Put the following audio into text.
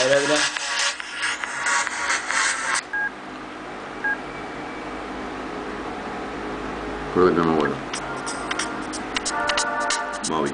ver otra. Creo que no me acuerdo. Móvil.